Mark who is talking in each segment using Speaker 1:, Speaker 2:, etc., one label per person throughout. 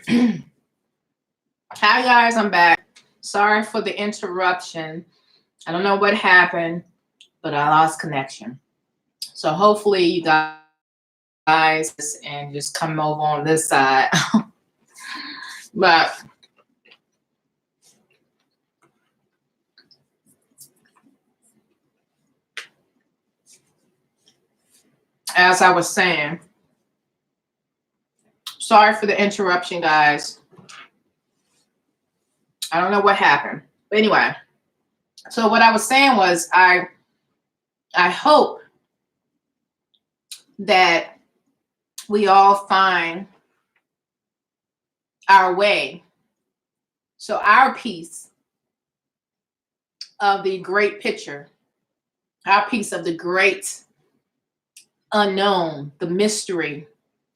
Speaker 1: Hi guys, I'm back. Sorry for the interruption. I don't know what happened, but I lost connection. So hopefully you guys and just come over on this side. But as I was saying, sorry for the interruption, guys. I don't know what happened. But anyway, so what I was saying was I hope that we all find our way. So our piece of the great picture, our piece of the great unknown, the mystery,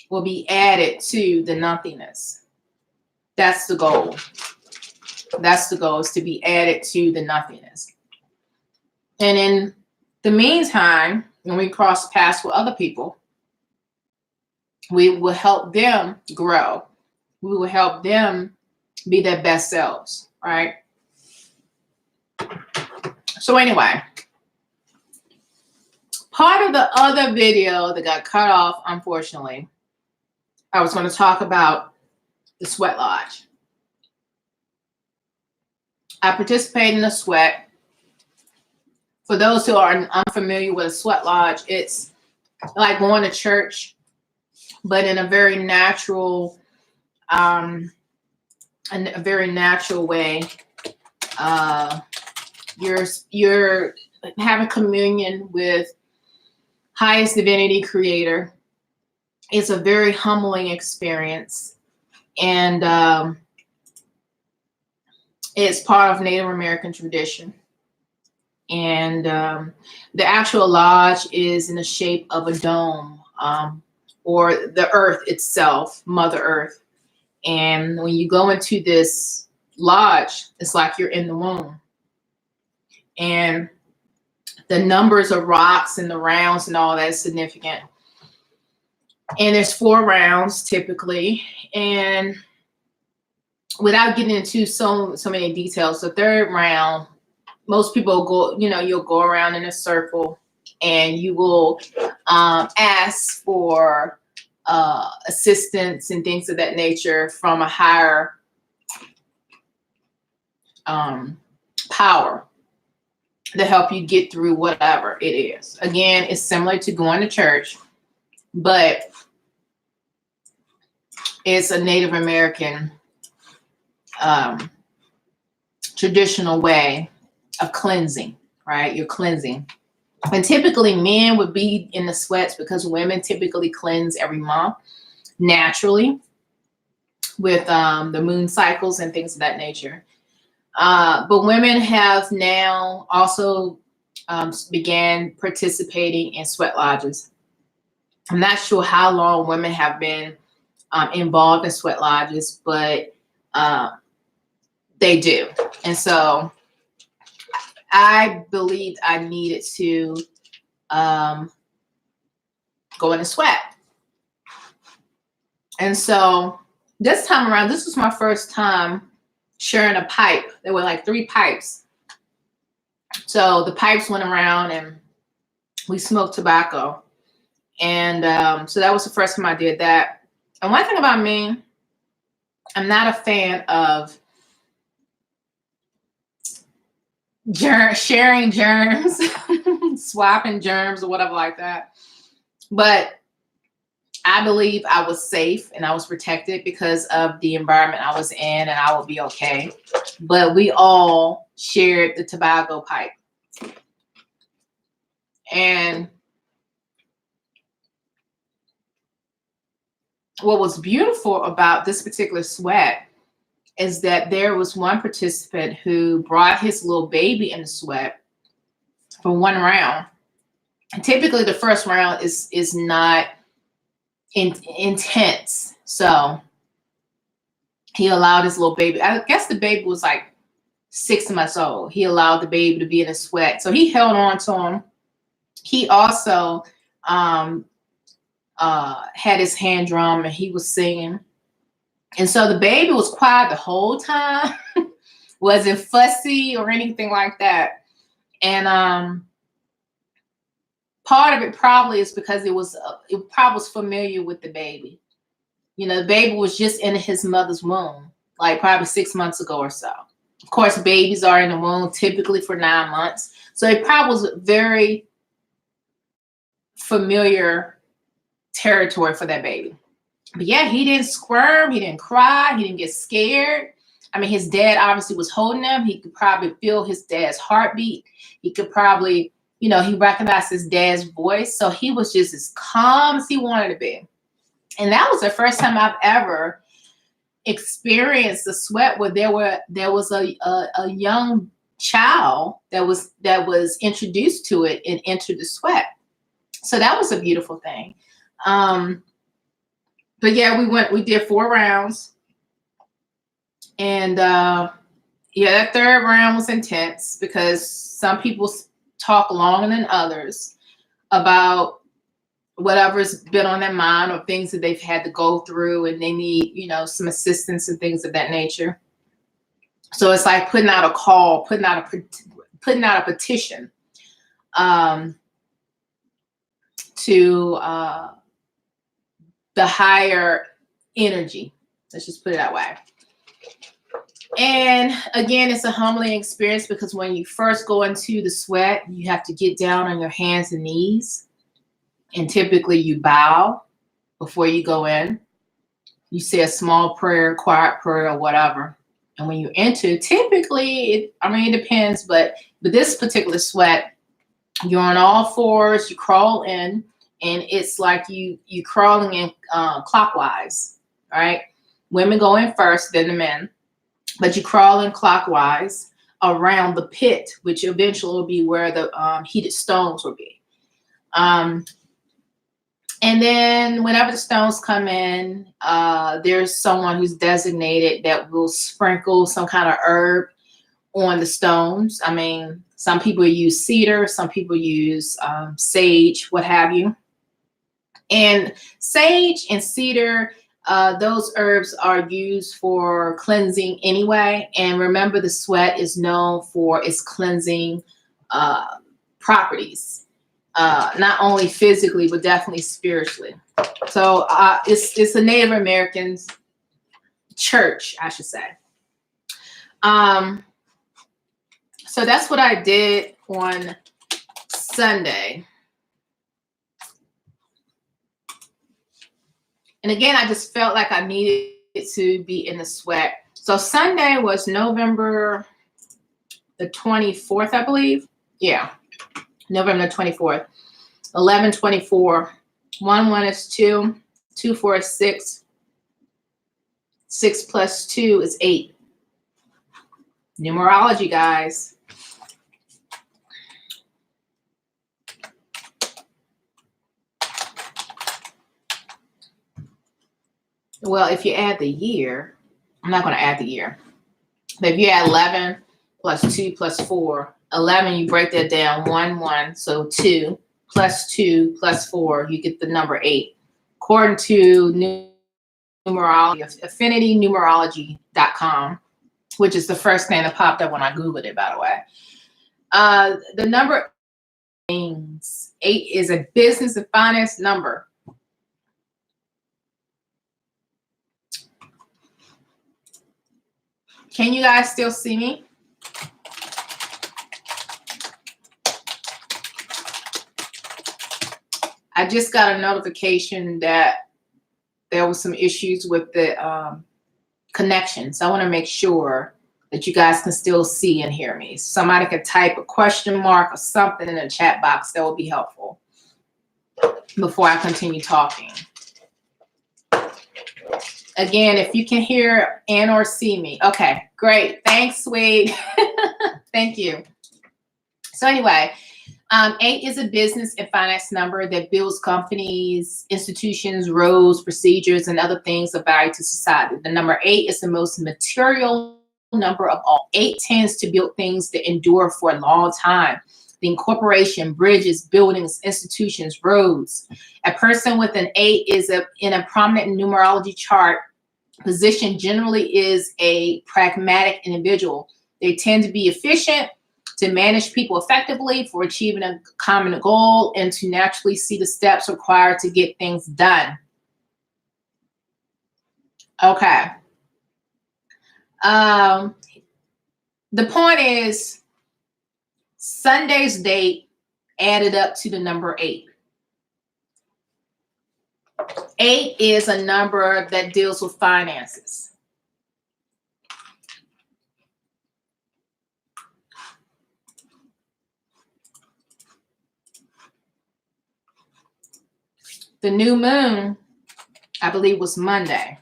Speaker 1: will be added to the nothingness. That's the goal. That's the goal, is to be added to the nothingness. And in the meantime, when we cross paths with other people, we will help them grow. We will help them be their best selves, right? So anyway, part of the other video that got cut off, unfortunately, I was going to talk about the sweat lodge. I participate in the sweat. For those who are unfamiliar with a sweat lodge, it's like going to church, but in a very natural, way. You're having communion with highest divinity creator. It's a very humbling experience, and it's part of Native American tradition. And the actual lodge is in the shape of a dome, or the earth itself, Mother Earth. And when you go into this lodge, it's like you're in the womb. And the numbers of rocks and the rounds and all that is significant. And there's 4 rounds typically. And without getting into so many details, the 3rd round, most people go, you'll go around in a circle and you will ask for assistance and things of that nature from a higher power to help you get through whatever it is. Again, it's similar to going to church, but it's a Native American traditional way of cleansing, right? You're cleansing. And typically men would be in the sweats because women typically cleanse every month naturally with the moon cycles and things of that nature. But women have now also began participating in sweat lodges. I'm not sure how long women have been involved in sweat lodges, but they do. And so I believed I needed to go in a sweat. And so this time around, this was my first time sharing a pipe. There were like 3 pipes. So the pipes went around and we smoked tobacco. And so that was the first time I did that. And one thing about me, I'm not a fan of sharing germs, swapping germs or whatever like that. But I believe I was safe and I was protected because of the environment I was in, and I would be okay. But we all shared the tobacco pipe. And what was beautiful about this particular sweat is that there was one participant who brought his little baby in the sweat for 1 round. And typically the first round is not intense. So he allowed his little baby, I guess the baby was like 6 months old. He allowed the baby to be in a sweat. So he held on to him. He also had his hand drum and he was singing. And so the baby was quiet the whole time, wasn't fussy or anything like that. And part of it probably is because it probably was familiar with the baby. You know, the baby was just in his mother's womb, like probably 6 months ago or so. Of course, babies are in the womb typically for 9 months. So it probably was very familiar territory for that baby. But yeah, he didn't squirm, he didn't cry, he didn't get scared. I mean, his dad obviously was holding him. He could probably feel his dad's heartbeat. He could probably, you know, he recognized his dad's voice. So he was just as calm as he wanted to be. And that was the first time I've ever experienced the sweat where there was a young child that was introduced to it and entered the sweat. So that was a beautiful thing. But yeah, we did 4 rounds. And yeah, that 3rd round was intense because some people talk longer than others about whatever's been on their mind or things that they've had to go through, and they need, you know, some assistance and things of that nature. So it's like putting out a call, putting out a petition to the higher energy. Let's just put it that way. And again, it's a humbling experience because when you first go into the sweat, you have to get down on your hands and knees. And typically you bow before you go in. You say a small prayer, quiet prayer, or whatever. And when you enter, typically, it depends, but this particular sweat, you're on all fours, you crawl in, and it's like you crawling in clockwise, right? Women go in first, then the men. But you crawl in clockwise around the pit, which eventually will be where the heated stones will be. And then whenever the stones come in, there's someone who's designated that will sprinkle some kind of herb on the stones. I mean, some people use cedar, some people use sage, what have you. And sage and cedar, those herbs are used for cleansing anyway. And remember, the sweat is known for its cleansing properties, not only physically, but definitely spiritually. So it's a Native American church, I should say. So that's what I did on Sunday. And again, I just felt like I needed to be in the sweat. So Sunday was November the 24th, I believe. Yeah, November the 24th. 11/24. 1 is 2. 2 4 is 6. 6 plus 2 is 8. Numerology, guys. Well, if you add the year, I'm not going to add the year. But if you add 11 plus 2 plus 4, 11, you break that down 1 1. So 2 plus 2 plus 4, you get the number 8. According to numerology, affinitynumerology.com, which is the first thing that popped up when I Googled it, by the way. The number means 8 is a business and finance number. Can you guys still see me? I just got a notification that there was some issues with the connection. So I want to make sure that you guys can still see and hear me. Somebody could type a question mark or something in the chat box. That would be helpful before I continue talking. Again, if you can hear and or see me. Okay, great. Thanks, Wade. Thank you. So anyway, 8 is a business and finance number that builds companies, institutions, roads, procedures, and other things of value to society. The number 8 is the most material number of all. 8 tends to build things that endure for a long time. The incorporation, bridges, buildings, institutions, roads. A person with an 8 is in a prominent numerology chart position generally is a pragmatic individual. They tend to be efficient, to manage people effectively for achieving a common goal, and to naturally see the steps required to get things done. Okay. The point is, Sunday's date added up to the number 8. 8 is a number that deals with finances. The new moon, I believe, was Monday.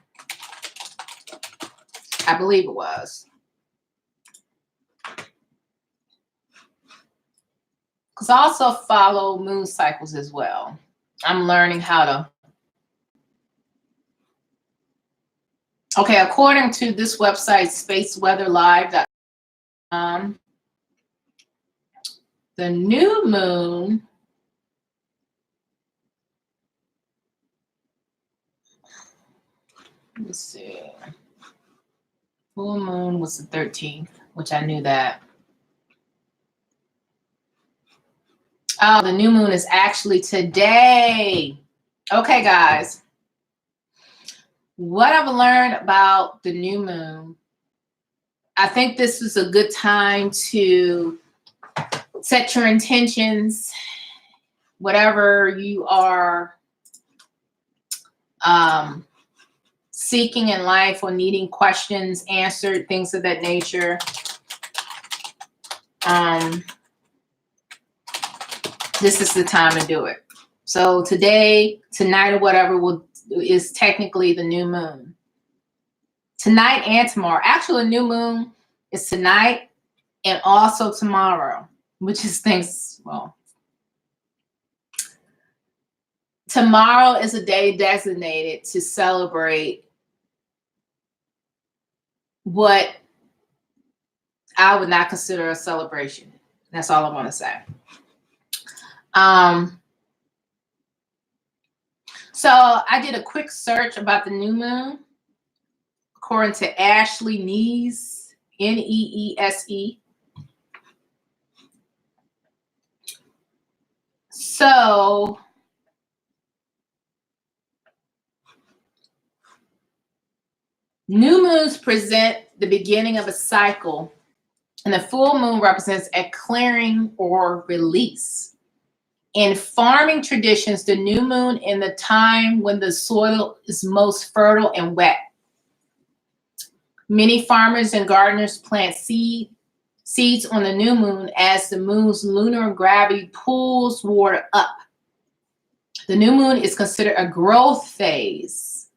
Speaker 1: I believe it was. Because I also follow moon cycles as well. I'm learning how to. Okay, according to this website, spaceweatherlive.com, the new moon let's see. Full moon was the 13th, which I knew that. Oh, the new moon is actually today. Okay, guys. What I've learned about the new moon, I think this is a good time to set your intentions, whatever you are seeking in life or needing questions answered, things of that nature. This is the time to do it. So today, tonight, or whatever is technically the new moon. Tonight and tomorrow. Actually, the new moon is tonight and also tomorrow, which is tomorrow is a day designated to celebrate what I would not consider a celebration. That's all I want to say. So I did a quick search about the new moon, according to Ashley Neese, Neese. So new moons present the beginning of a cycle, and the full moon represents a clearing or release. In farming traditions, the new moon is the time when the soil is most fertile and wet. Many farmers and gardeners plant seeds on the new moon as the moon's lunar gravity pulls water up. The new moon is considered a growth phase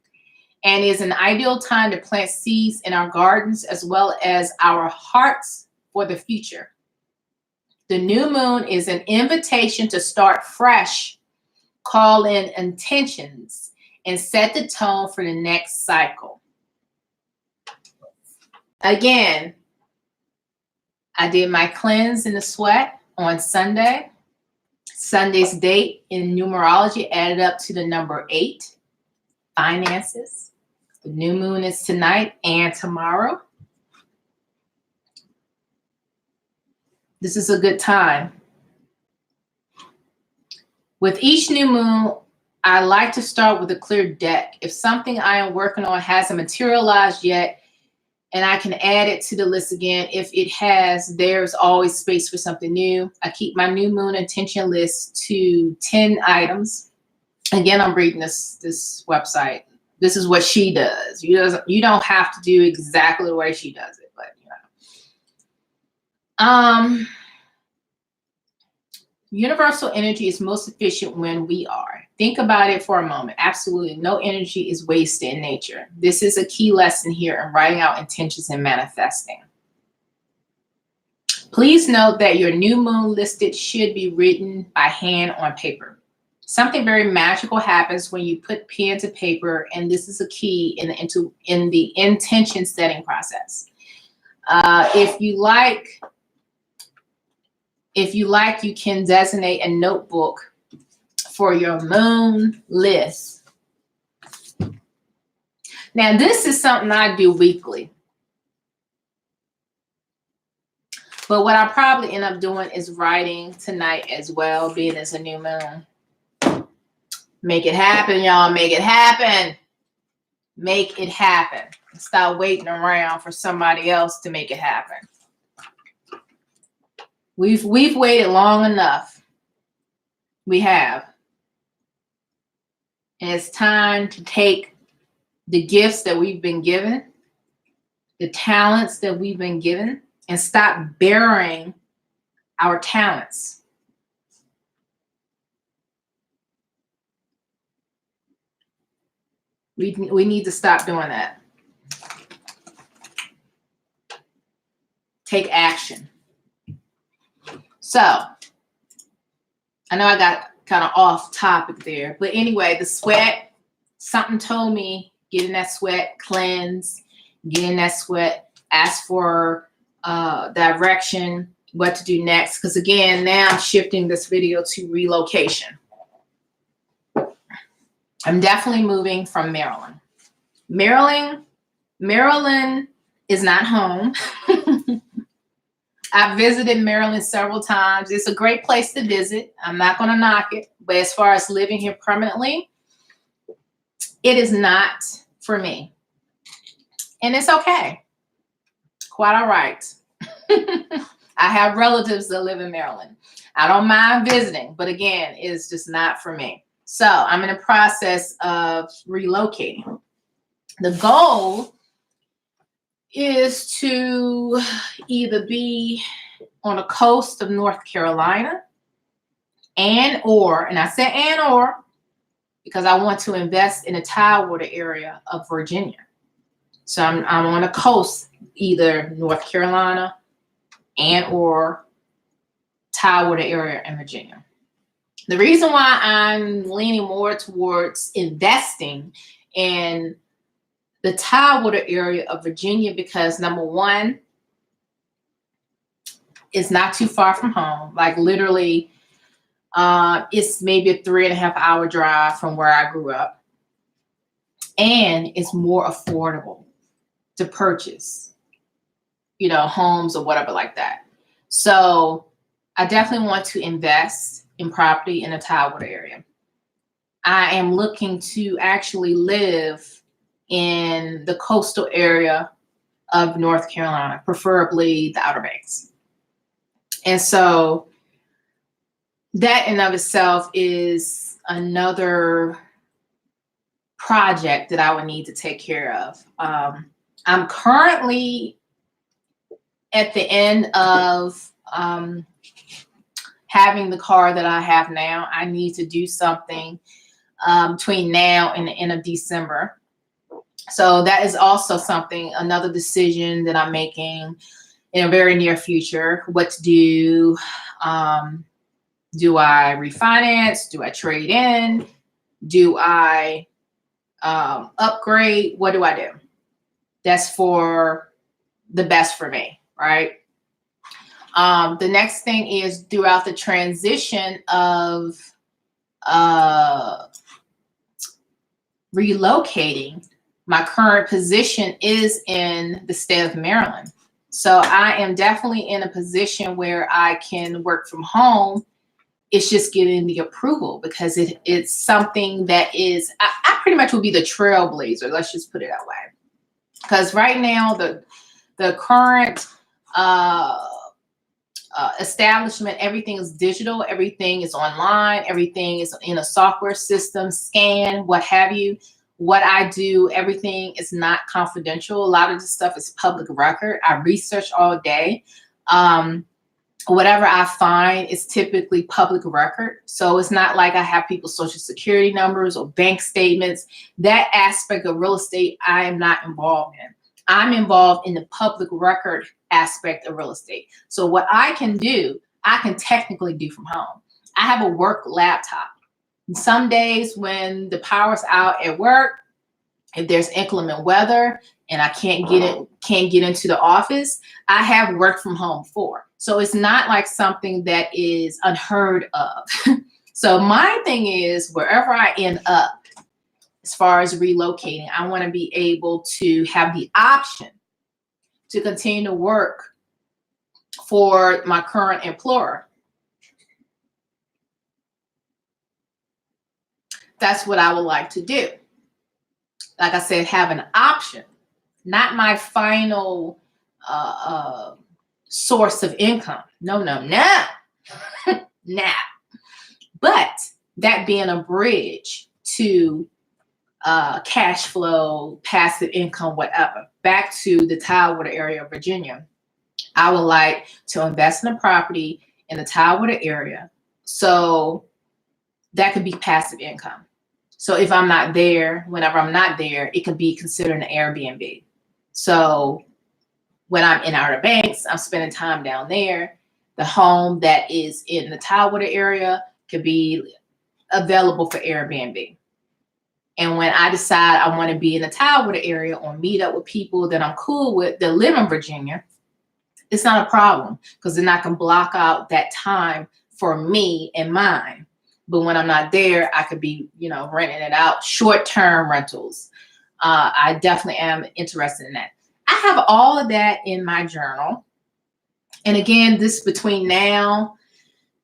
Speaker 1: and is an ideal time to plant seeds in our gardens as well as our hearts for the future. The new moon is an invitation to start fresh, call in intentions, and set the tone for the next cycle. Again, I did my cleanse in the sweat on Sunday. Sunday's date in numerology added up to the number 8, finances. The new moon is tonight and tomorrow. This is a good time. With each new moon, I like to start with a clear deck. If something I am working on hasn't materialized yet, and I can add it to the list again. If it has, there's always space for something new. I keep my new moon intention list to 10 items. Again, I'm reading this website. This is what she does. You don't have to do exactly the way she does it, but you know. Universal energy is most efficient when we are. Think about it for a moment. Absolutely no energy is wasted in nature. This is a key lesson here in writing out intentions and manifesting. Please note that your new moon listed should be written by hand on paper. Something very magical happens when you put pen to paper, and this is a key in the intention setting process. If you like, you can designate a notebook for your moon list. Now, this is something I do weekly. But what I probably end up doing is writing tonight as well, being it's a new moon. Make it happen, y'all. Make it happen. Make it happen. Stop waiting around for somebody else to make it happen. We've waited long enough. We have. And it's time to take the gifts that we've been given, the talents that we've been given, and stop burying our talents. We need to stop doing that. Take action. So, I know I got kind of off topic there, but anyway, the sweat, something told me, get in that sweat, cleanse, get in that sweat, ask for direction, what to do next. Because again, now I'm shifting this video to relocation. I'm definitely moving from Maryland. Maryland is not home. I've visited Maryland several times. It's a great place to visit. I'm not going to knock it. But as far as living here permanently, it is not for me. And it's okay. Quite all right. I have relatives that live in Maryland. I don't mind visiting, but again, it's just not for me. So I'm in the process of relocating. The goal is to either be on the coast of North Carolina and I said and or because I want to invest in the Tidewater area of Virginia. So I'm on the coast, either North Carolina and or Tidewater area in Virginia. The reason why I'm leaning more towards investing in the Tidewater area of Virginia, because number one, it's not too far from home. Like literally, it's maybe a 3.5 hour drive from where I grew up. And it's more affordable to purchase, homes or whatever like that. So I definitely want to invest in property in the Tidewater area. I am looking to actually live in the coastal area of North Carolina, preferably the Outer Banks. And so that in of itself is another project that I would need to take care of. I'm currently at the end of having the car that I have now. I need to do something between now and the end of December. So that is also another decision that I'm making in a very near future. What to do? Do I refinance? Do I trade in? Do I upgrade? What do I do? That's for the best for me, right? The next thing is throughout the transition of relocating, my current position is in the state of Maryland. So I am definitely in a position where I can work from home. It's just getting the approval because it's something that is, I pretty much will be the trailblazer. Let's just put it that way. Because right now, the current establishment, everything is digital, everything is online, everything is in a software system, scan, what have you. What I do, everything is not confidential. A lot of the stuff is public record. I research all day. Whatever I find is typically public record. So it's not like I have people's social security numbers or bank statements. That aspect of real estate, I am not involved in. I'm involved in the public record aspect of real estate. So what I can do, I can technically do from home. I have a work laptop. And some days when the power's out at work, if there's inclement weather and I can't get into the office, I have work from home for. So it's not like something that is unheard of. So my thing is, wherever I end up, as far as relocating. I want to be able to have the option to continue to work for my current employer. That's what I would like to do. Like I said, have an option, not my final source of income. No, no, no, no. But that being a bridge to cash flow, passive income, whatever. Back to the Tidewater area of Virginia. I would like to invest in a property in the Tidewater area, so that could be passive income. So if I'm not there, whenever I'm not there, it could be considered an Airbnb. So when I'm in Outer Banks, I'm spending time down there. The home that is in the Tidewater area could be available for Airbnb. And when I decide I want to be in the Tidewater area or meet up with people that I'm cool with that live in Virginia, it's not a problem, because then I can block out that time for me and mine. But when I'm not there, I could be, renting it out, short-term rentals. I definitely am interested in that. I have all of that in my journal. And again, this between now,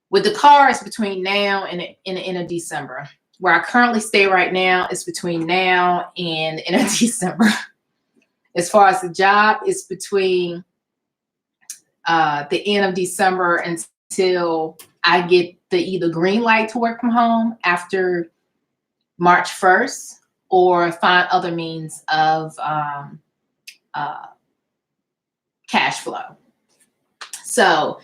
Speaker 1: with the car, it's between now and in the end of December. Where I currently stay right now is between now and the end of December. As far as the job, it's between the end of December until I get the either green light to work from home after March 1st, or find other means of cash flow. So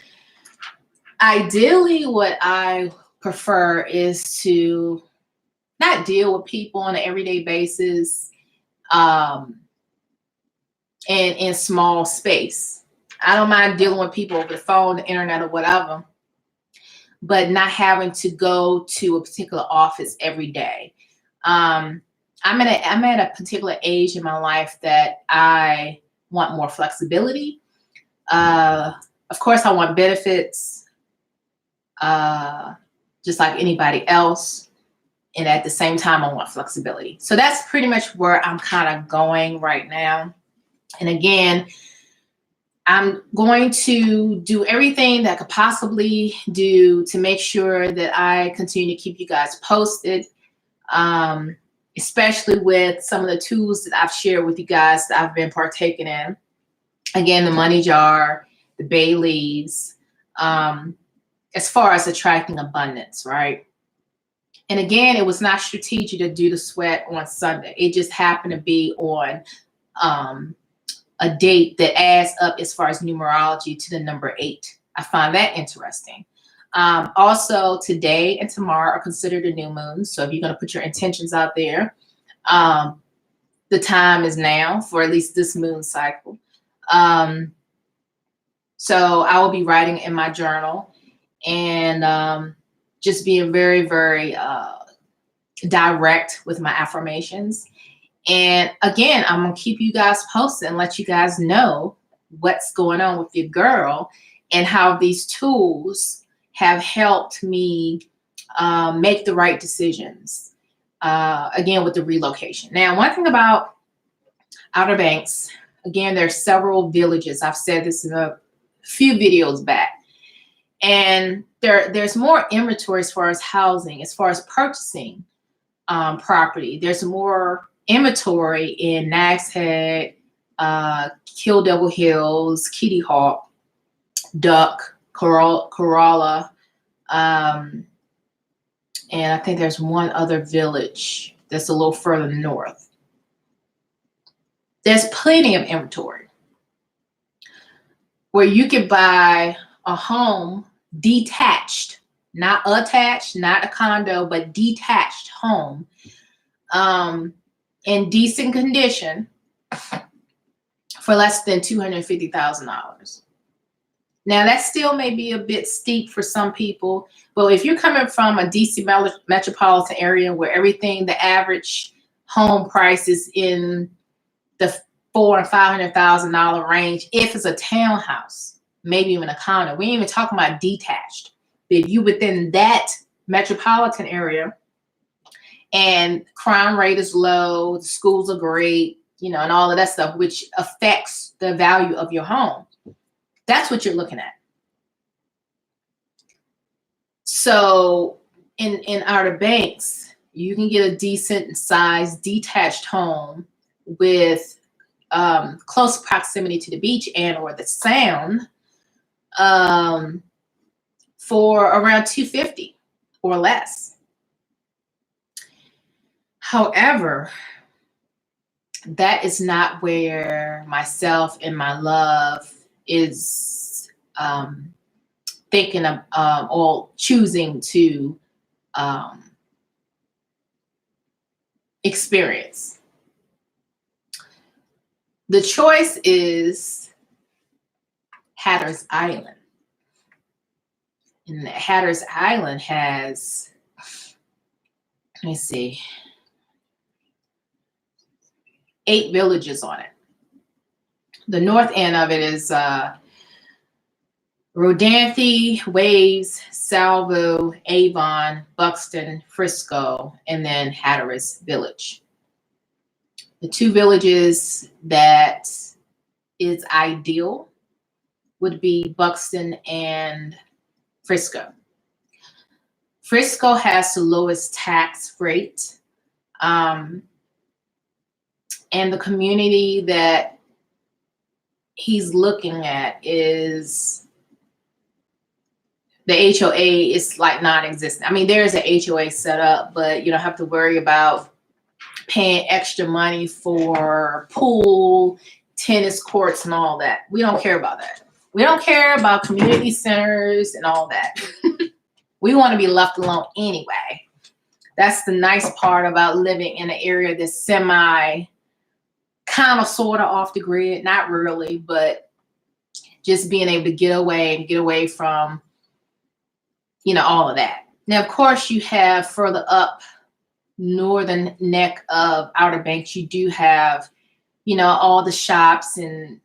Speaker 1: ideally, what I prefer is to not deal with people on an everyday basis in small space. I don't mind dealing with people over the phone, the internet, or whatever, but not having to go to a particular office every day. I'm at a particular age in my life that I want more flexibility. Of course, I want benefits, just like anybody else. And at the same time, I want flexibility. So that's pretty much where I'm kind of going right now. And again, I'm going to do everything that I could possibly do to make sure that I continue to keep you guys posted, especially with some of the tools that I've shared with you guys that I've been partaking in. Again, the money jar, the bay leaves, as far as attracting abundance, right? And again, it was not strategic to do the sweat on Sunday. It just happened to be on a date that adds up as far as numerology to the number 8. I find that interesting. Also, today and tomorrow are considered a new moon. So if you're going to put your intentions out there, the time is now for at least this moon cycle. So I will be writing in my journal and just being very, very direct with my affirmations. And again, I'm going to keep you guys posted and let you guys know what's going on with your girl and how these tools have helped me make the right decisions. Again, with the relocation. Now, one thing about Outer Banks, again, there's several villages. I've said this in a few videos back. And there's more inventory as far as housing, as far as purchasing property. There's more inventory in Nag's Head, Kill Devil Hills, Kitty Hawk, Duck, Corolla, and I think there's one other village that's a little further north. There's plenty of inventory where you can buy a home detached, not attached, not a condo, but detached home in decent condition for less than $250,000. Now, that still may be a bit steep for some people, but if you're coming from a DC metropolitan area where everything, the average home price is in the $400,000 and $500,000 range, if it's a townhouse, maybe even a condo, we ain't even talking about detached. But if you within that metropolitan area and crime rate is low, the schools are great, and all of that stuff, which affects the value of your home. That's what you're looking at. So in Outer Banks, you can get a decent sized detached home with close proximity to the beach and or the sound for around $250 or less. However, that is not where myself and my love is thinking of or choosing to experience. The choice is Hatteras Island. And Hatteras Island has, let me see, 8 villages on it. The north end of it is Rodanthe, Waves, Salvo, Avon, Buxton, Frisco, and then Hatteras Village. The 2 villages that is ideal would be Buxton and Frisco. Frisco has the lowest tax rate. And the community that he's looking at is the HOA is like non-existent. I mean, there's an HOA set up, but you don't have to worry about paying extra money for pool, tennis courts, and all that. We don't care about that. We don't care about community centers and all that. We want to be left alone anyway. That's the nice part about living in an area that's semi, kind of, sort of off the grid. Not really, but just being able to get away from, all of that. Now, of course, you have further up northern neck of Outer Banks, you do have, all the shops and,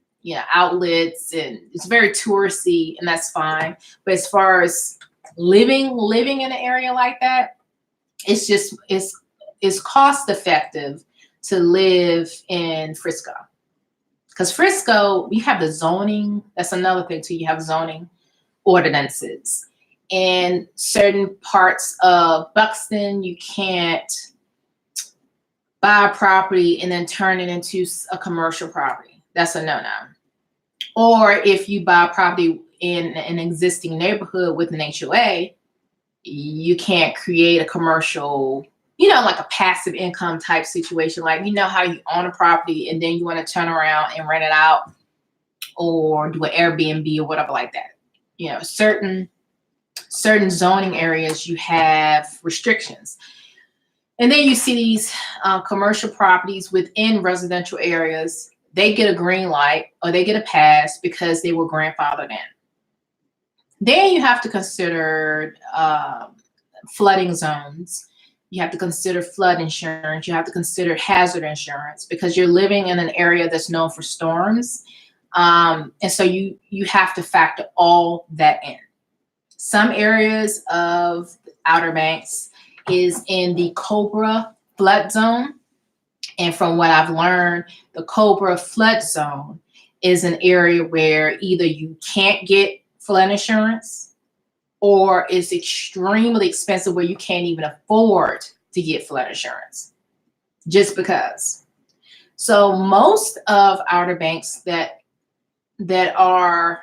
Speaker 1: outlets, and it's very touristy, and that's fine. But as far as living in an area like that, it's cost effective to live in Frisco. Because Frisco, you have the zoning. That's another thing too. You have zoning ordinances. In certain parts of Buxton, you can't buy a property and then turn it into a commercial property. That's a no-no. Or if you buy a property in an existing neighborhood with an HOA, you can't create a commercial, like a passive income type situation. Like, how you own a property and then you want to turn around and rent it out or do an Airbnb or whatever like that. Certain zoning areas, you have restrictions. And then you see these commercial properties within residential areas. They get a green light or they get a pass because they were grandfathered in. Then you have to consider flooding zones. You have to consider flood insurance. You have to consider hazard insurance because you're living in an area that's known for storms. And so you have to factor all that in. Some areas of Outer Banks is in the Cobra flood zone. And from what I've learned, the Cobra flood zone is an area where either you can't get flood insurance or it's extremely expensive where you can't even afford to get flood insurance just because. So most of Outer Banks that are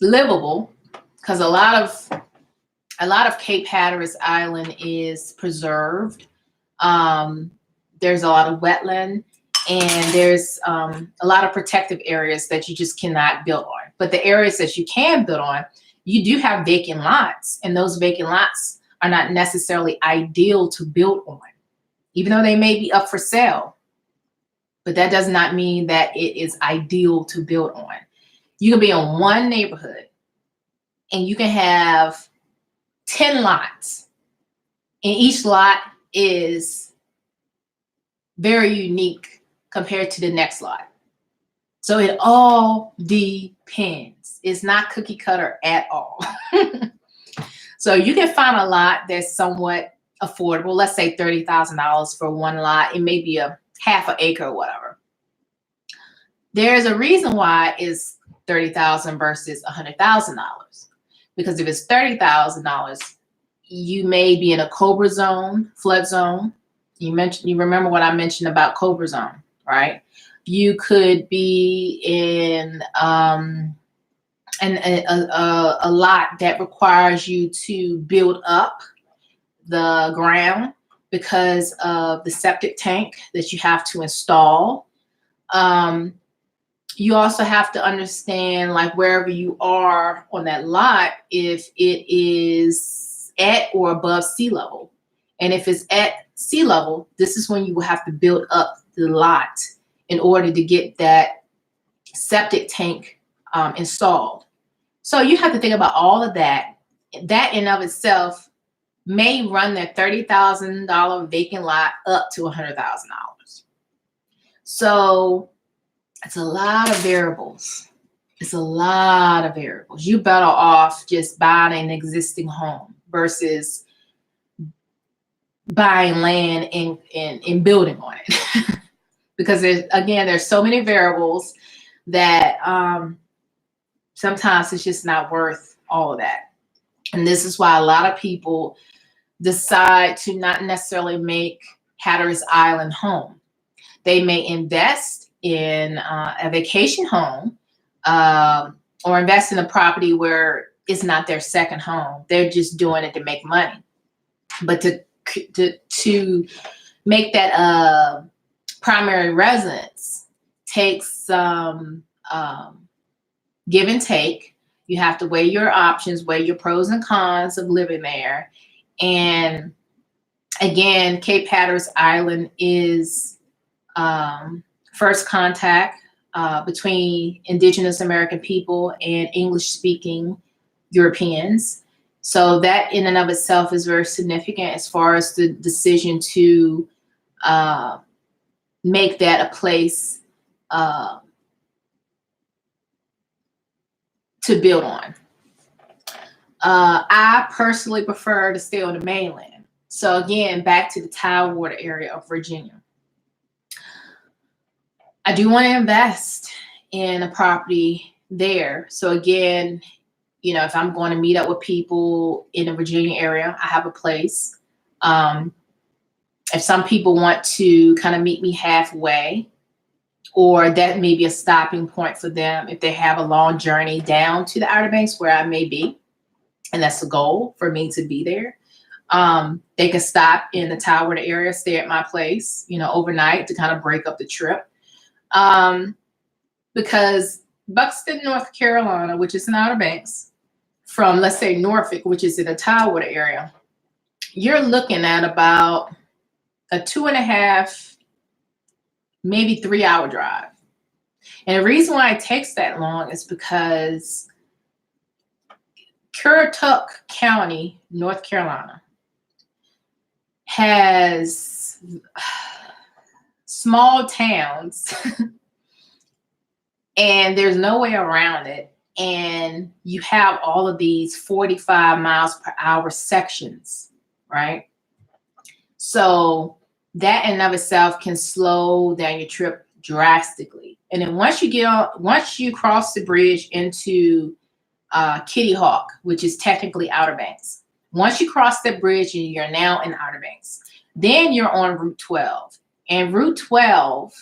Speaker 1: livable, because a lot of Cape Hatteras Island is preserved. There's a lot of wetland, and there's a lot of protective areas that you just cannot build on. But the areas that you can build on, you do have vacant lots, and those vacant lots are not necessarily ideal to build on, even though they may be up for sale. But that does not mean that it is ideal to build on. You can be in one neighborhood, and you can have 10 lots, and each lot is very unique compared to the next lot. So it all depends. It's not cookie cutter at all. So you can find a lot that's somewhat affordable. Let's say $30,000 for one lot. It may be a half an acre or whatever. There's a reason why it's $30,000 versus $100,000. Because if it's $30,000, you may be in a Cobra zone, flood zone. You remember what I mentioned about Cobra zone, right? You could be in a lot that requires you to build up the ground because of the septic tank that you have to install. You also have to understand, like, wherever you are on that lot, if it is at or above sea level. And if it's at sea level, this is when you will have to build up the lot in order to get that septic tank installed. So you have to think about all of that. That in of itself may run that $30,000 vacant lot up to $100,000. So it's a lot of variables. It's a lot of variables. You better off just buying an existing home versus buying land and building on it. Because there's so many variables that sometimes it's just not worth all of that. And this is why a lot of people decide to not necessarily make Hatteras Island home. They may invest in a vacation home or invest in a property where it's not their second home. They're just doing it to make money. But to make that primary residence takes some give and take. You have to weigh your options, weigh your pros and cons of living there. And again, Cape Hatteras Island is first contact between Indigenous American people and English-speaking Europeans. So that in and of itself is very significant as far as the decision to make that a place to build on. I personally prefer to stay on the mainland. So again, back to the Tidewater area of Virginia. I do want to invest in a property there. So again, you know, if I'm going to meet up with people in the Virginia area, I have a place. If some people want to kind of meet me halfway, or that may be a stopping point for them if they have a long journey down to the Outer Banks where I may be, and that's the goal for me to be there. They can stop in the Tidewater area, stay at my place, you know, overnight to kind of break up the trip. Because Buxton, North Carolina, which is in Outer Banks, from, let's say, Norfolk, which is in the Tidewater area, you're looking at about a 2.5, maybe 3 hour drive. And the reason why it takes that long is because Currituck County, North Carolina, has small towns and there's no way around it. And you have all of these 45 miles per hour sections, right? So that in and of itself can slow down your trip drastically. And then once you cross the bridge into Kitty Hawk, which is technically Outer Banks, once you cross that bridge, you're now in Outer Banks. Then you're on Route 12. And Route 12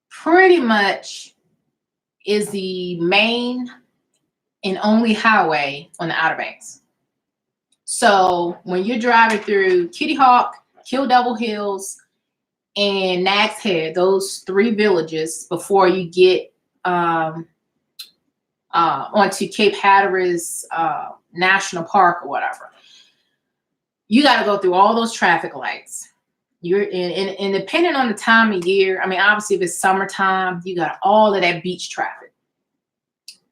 Speaker 1: pretty much is the main and only highway on the Outer Banks. So when you're driving through Kitty Hawk, Kill Devil Hills, and Nag's Head, those 3 villages before you get onto Cape Hatteras National Park or whatever, you got to go through all those traffic lights. You're in, and depending on the time of year, I mean, obviously if it's summertime, you got all of that beach traffic.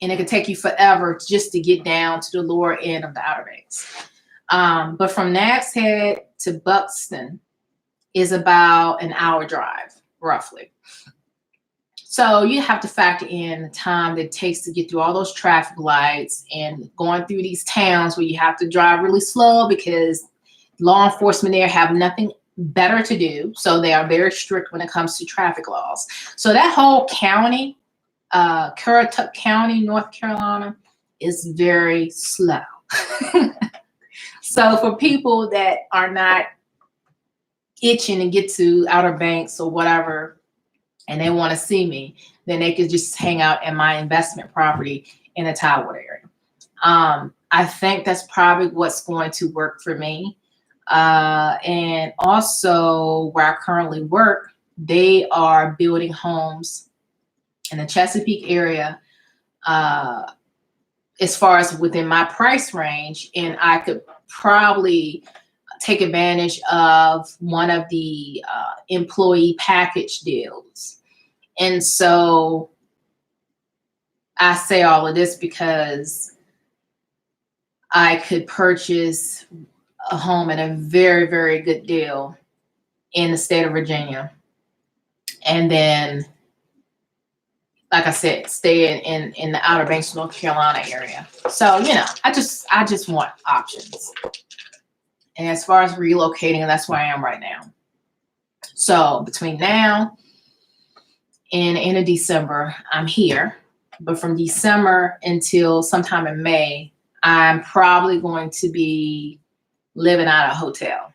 Speaker 1: And it could take you forever just to get down to the lower end of the Outer Banks. But from Nag's Head to Buxton is about an hour drive, roughly. So you have to factor in the time that it takes to get through all those traffic lights and going through these towns where you have to drive really slow because law enforcement there have nothing better to do. So they are very strict when it comes to traffic laws. So that whole county, Currituck County, North Carolina, is very slow. So for people that are not itching to get to Outer Banks or whatever, and they want to see me, then they could just hang out in my investment property in the Tidewater area. I think that's probably what's going to work for me. And also where I currently work, they are building homes in the Chesapeake area, as far as within my price range, and I could probably take advantage of one of the employee package deals. And so I say all of this because I could purchase a home at a very, very good deal in the state of Virginia. And then, like I said, stay in the Outer Banks, North Carolina area. So, I just want options. And as far as relocating, that's where I am right now. So between now and the end of December, I'm here. But from December until sometime in May, I'm probably going to be living out of a hotel.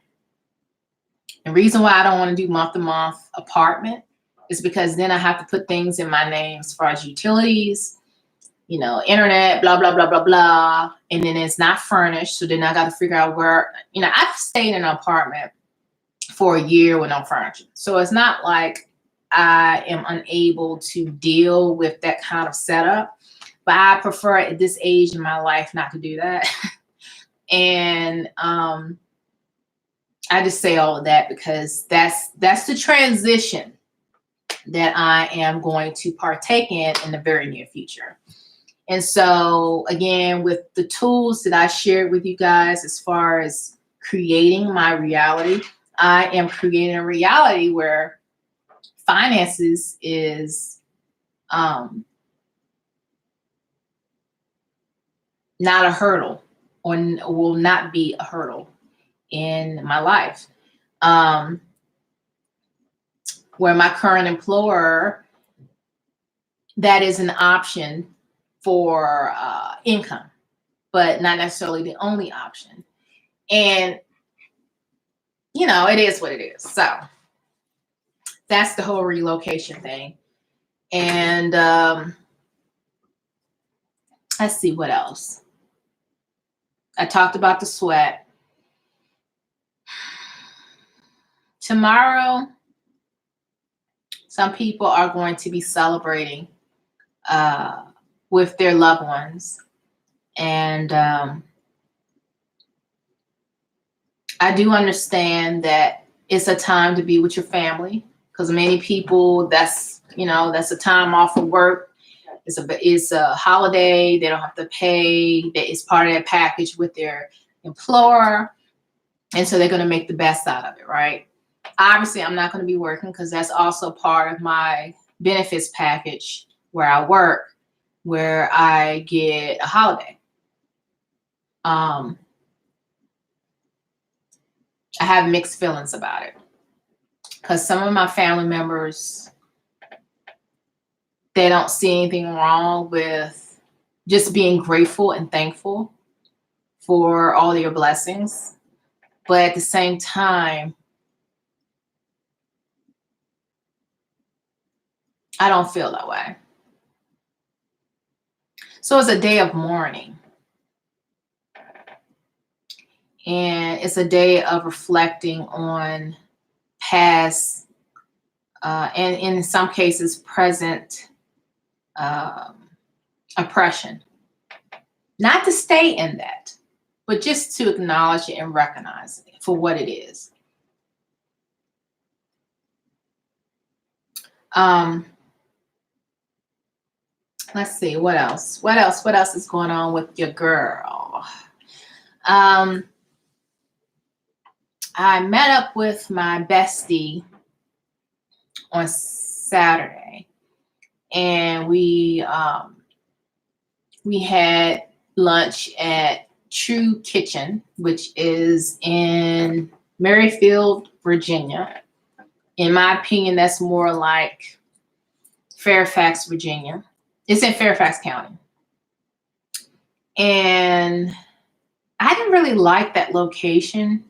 Speaker 1: The reason why I don't want to do month-to-month apartment is because then I have to put things in my name as far as utilities, internet, blah, blah, blah, blah, blah. And then it's not furnished. So then I got to figure out where, I've stayed in an apartment for a year with no furniture. So it's not like I am unable to deal with that kind of setup, but I prefer at this age in my life not to do that. And I just say all of that because that's the transition that I am going to partake in the very near future. And so again, with the tools that I shared with you guys, as far as creating my reality, I am creating a reality where finances is not a hurdle, or will not be a hurdle in my life. Where my current employer, that is an option for income, but not necessarily the only option. And, it is what it is. So that's the whole relocation thing. And let's see what else. I talked about the sweat. Tomorrow, some people are going to be celebrating with their loved ones. And I do understand that it's a time to be with your family, because many people, that's a time off of work. It's a holiday. They don't have to pay. That is part of their package with their employer. And so they're going to make the best out of it, right? Obviously, I'm not going to be working because that's also part of my benefits package where I work, where I get a holiday. I have mixed feelings about it because some of my family members, they don't see anything wrong with just being grateful and thankful for all your blessings. But at the same time, I don't feel that way. So it's a day of mourning. And it's a day of reflecting on past, and in some cases, present oppression. Not to stay in that, but just to acknowledge it and recognize it for what it is. Let's see, what else? What else is going on with your girl? I met up with my bestie on Saturday, and we had lunch at True Kitchen, which is in Merrifield, Virginia. In my opinion, that's more like Fairfax, Virginia. It's in Fairfax County. And I didn't really like that location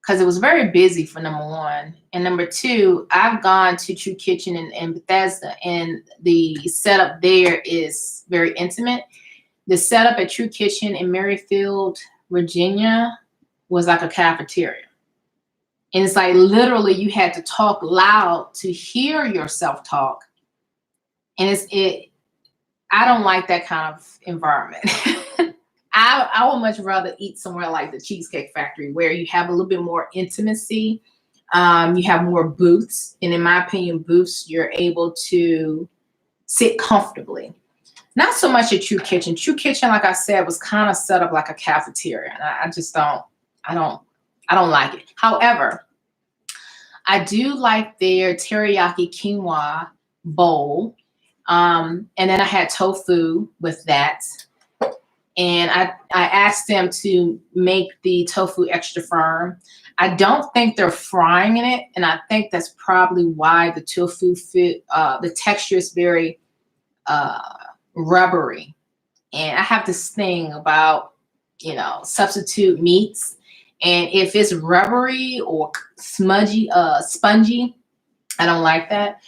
Speaker 1: because it was very busy, for number one. And number two, I've gone to True Kitchen in Bethesda, and the setup there is very intimate. The setup at True Kitchen in Merrifield, Virginia was like a cafeteria. And it's like literally you had to talk loud to hear yourself talk. And I don't like that kind of environment. I would much rather eat somewhere like the Cheesecake Factory, where you have a little bit more intimacy. You have more booths. And in my opinion, booths, you're able to sit comfortably. Not so much at True Kitchen. True Kitchen, like I said, was kind of set up like a cafeteria. And I just don't like it. However, I do like their teriyaki quinoa bowl. And then I had tofu with that. And I asked them to make the tofu extra firm. I don't think they're frying in it. And I think that's probably why the tofu the texture is very rubbery. And I have this thing about, substitute meats. And if it's rubbery or spongy, I don't like that.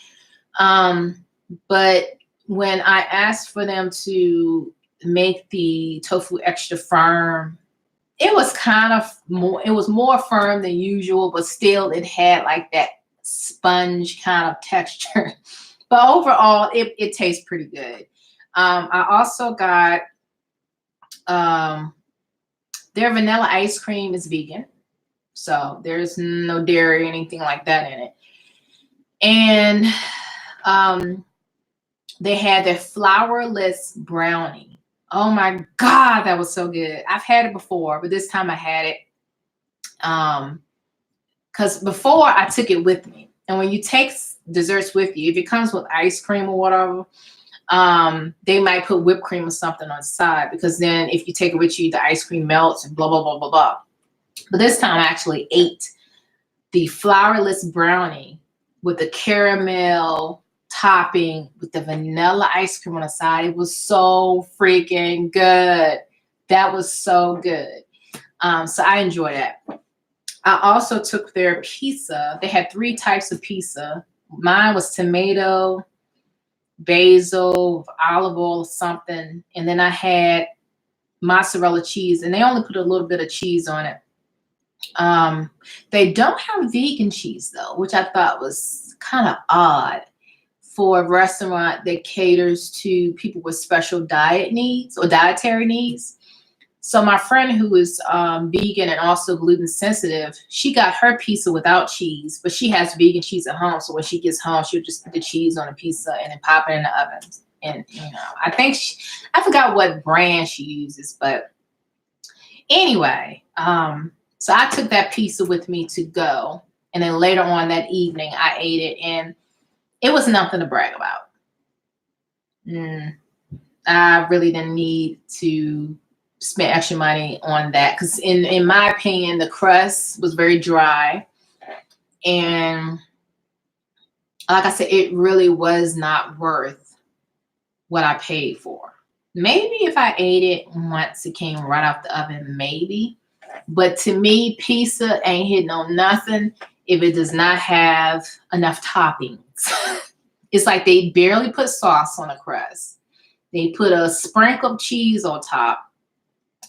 Speaker 1: But when I asked for them to make the tofu extra firm, it was more firm than usual, but still it had like that sponge kind of texture. But overall, it tastes pretty good. I also got their vanilla ice cream is vegan, so there's no dairy or anything like that in it. And they had their flourless brownie. Oh my God, that was so good. I've had it before, but this time I had it because before I took it with me. And when you take desserts with you, if it comes with ice cream or whatever, they might put whipped cream or something on the side, because then if you take it with you, the ice cream melts and blah, blah, blah, blah, blah. But this time I actually ate the flourless brownie with the caramel topping with the vanilla ice cream on the side. It was so freaking good. That was so good. So I enjoy that. I also took their pizza. They had 3 types of pizza. Mine was tomato, basil, olive oil, something. And then I had mozzarella cheese, and they only put a little bit of cheese on it. They don't have vegan cheese though, which I thought was kind of odd for a restaurant that caters to people with special diet needs or dietary needs. So my friend who is vegan and also gluten sensitive, she got her pizza without cheese, but she has vegan cheese at home. So when she gets home, she'll just put the cheese on a pizza and then pop it in the oven. And I think I forgot what brand she uses, but anyway, so I took that pizza with me to go. And then later on that evening, I ate it, and it was nothing to brag about. I really didn't need to spend extra money on that, because in my opinion, the crust was very dry. And like I said, it really was not worth what I paid for. Maybe if I ate it once it came right off the oven, maybe. But to me, pizza ain't hitting on nothing if it does not have enough toppings. It's like they barely put sauce on the crust. They put a sprinkle of cheese on top.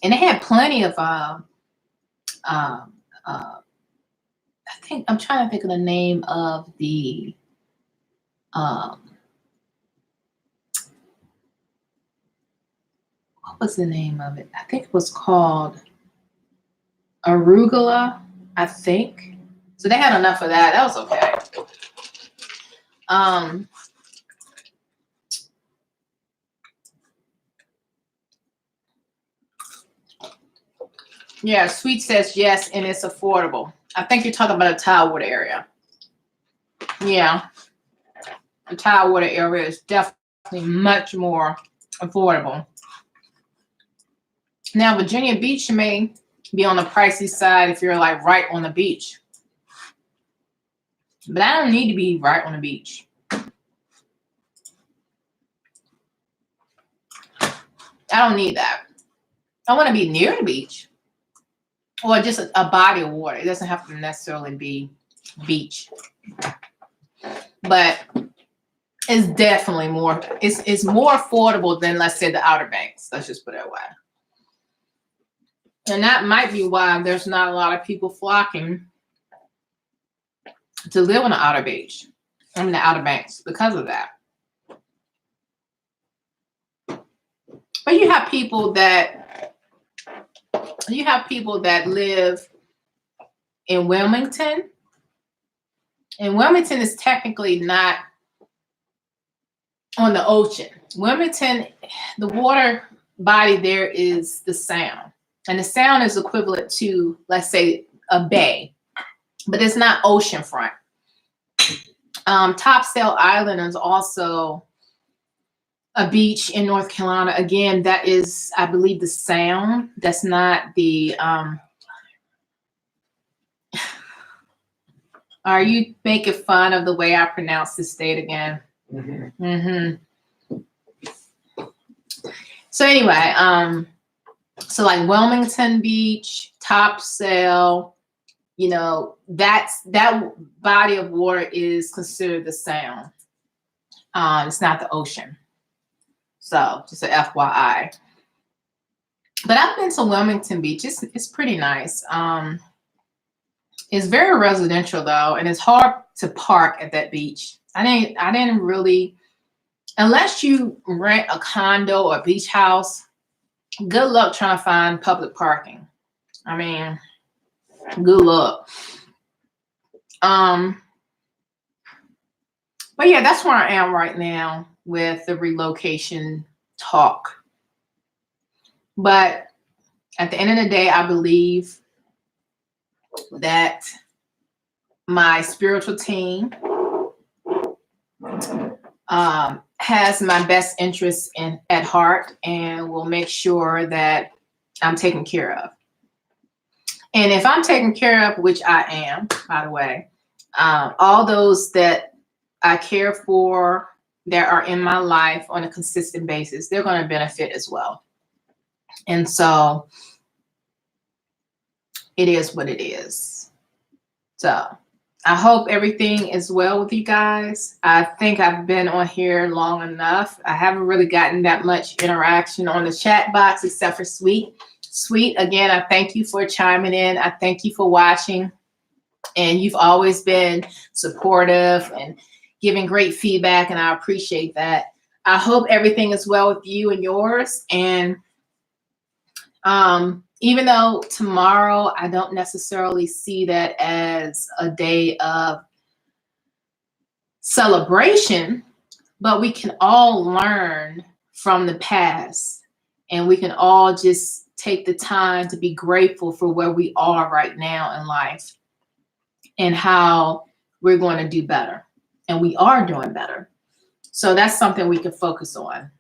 Speaker 1: And they had plenty of, I think, I'm trying to think of the name of the, what was the name of it? I think it was called arugula, I think. So they had enough of that. That was okay. Yeah, Sweet says yes, and it's affordable. I think you're talking about the Tidewater area. Yeah, the Tidewater area is definitely much more affordable. Now, Virginia Beach may be on the pricey side if you're like right on the beach. But I don't need to be right on the beach. I don't need that. I want to be near the beach or just a body of water. It doesn't have to necessarily be beach. But it's definitely more, it's more affordable than, let's say, the Outer Banks. Let's just put it that way. And that might be why there's not a lot of people flocking to live on the Outer Beach. I mean, the Outer Banks, because of that. But you have people that live in Wilmington. And Wilmington is technically not on the ocean. Wilmington, the water body there is the Sound. And the Sound is equivalent to, let's say, a bay. But it's not oceanfront. Topsail Island is also a beach in North Carolina. Again, that is, I believe, the Sound. That's not the... Are you making fun of the way I pronounce this state again? Mm-hmm. Mm-hmm. So anyway, so like Wilmington Beach, Topsail, you know, that body of water is considered the Sound. It's not the ocean. So just an FYI. But I've been to Wilmington Beach. It's pretty nice. It's very residential though, and it's hard to park at that beach. I didn't really, unless you rent a condo or a beach house, good luck trying to find public parking. I mean, good luck. But yeah, that's where I am right now with the relocation talk. But at the end of the day, I believe that my spiritual team has my best interests at heart and will make sure that I'm taken care of. And if I'm taken care of, which I am, by the way, all those that I care for that are in my life on a consistent basis, they're going to benefit as well. And so it is what it is. So I hope everything is well with you guys. I think I've been on here long enough. I haven't really gotten that much interaction on the chat box except for Sweet. Sweet, again, I thank you for chiming in. I thank you for watching. And you've always been supportive and giving great feedback, and I appreciate that. I hope everything is well with you and yours. And even though tomorrow I don't necessarily see that as a day of celebration, but we can all learn from the past, and we can all just take the time to be grateful for where we are right now in life and how we're going to do better. And we are doing better. So that's something we can focus on.